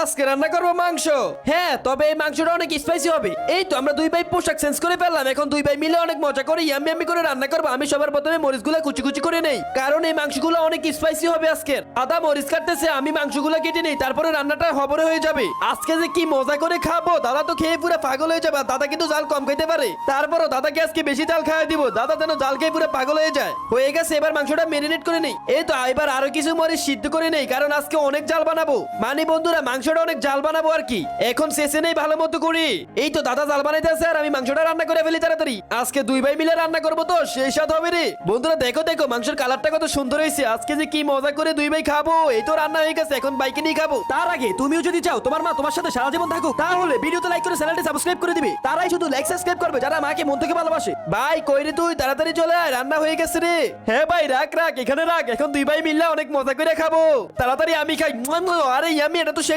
আজকে রান্না করবো মাংস। হ্যাঁ, তবে এই মাংসটা অনেক স্পাইসি হবে। এই তো আমরা দুই ভাই পোশাক চেঞ্জ করে ফেললাম, এখন দুই ভাই মিলে অনেক মজা করে ইয়াম্মি ইয়াম্মি করে রান্না করবো। আমি সবার প্রথমে মরিচগুলো কুচি কুচি করে নেই, কারণ এই মাংসগুলো অনেক স্পাইসি হবে আজকের। আদা মরিচ কাটতেছে, আমি মাংসগুলো কেটে নেই, তারপরে রান্নাটা হবরে হয়ে যাবে। আজকে যে কি মজা করে খাবো, দাদা তো খেয়ে পুরো পাগল হয়ে যাবে। আর দাদা কিন্তু জাল কম খেতে পারে, তারপরও দাদাকে আজকে বেশি জাল খাওয়াই দিব, দাদা যেন জাল খেয়ে পুরো পাগল হয়ে যায়। হয়ে গেছে, এবার মাংসটা মেরিনেট করে নেই। এই তো এবার আরো কিছু মরিচ সিদ্ধ করে নেই, কারণ আজকে অনেক জাল বানাবো। মানে বন্ধুরা, মাংসটা অনেক জাল বানাবো আর কি। এখন শেষে নেই ভালো মতো করি। এই তো দাদা জাল বানাইতে আছে, আর আমি মাংসটা রান্না করে ফেলি তাড়াতাড়ি। আজকে দুই ভাই মিলে রান্না করবো, তো সেই স্বাদ হবে রে। বন্ধুরা দেখো দেখো, মাংসের কালারটা কত সুন্দর হয়েছে। আজকে যে কি মজা করে দুই ভাই খাবো। এই তো রান্না হয়ে গেছে, এখন বাইকে নিয়ে খাবো। তার আগে তুমিও যদি চাও তোমার মা তোমার সাথে সারা জীবন থাকুক, তাহলে ভিডিওতে লাইক করে চ্যানেলটি সাবস্ক্রাইব করে দিবে। তারাই শুধু লাইক সাবস্ক্রাইব করবে যারা মাকে মন থেকে ভালোবাসে। ভাই কই রে তুই, তাড়াতাড়ি চলে আয়, রান্না হয়ে গেছে রে। হ্যাঁ ভাই, রাখ রাখ, এখানে রাখ। এখন দুই ভাই মিললে অনেক মজা করে খাবো। তাড়াতাড়ি আমি খাই। আরে ইয়ামি, এটা তো সেটা।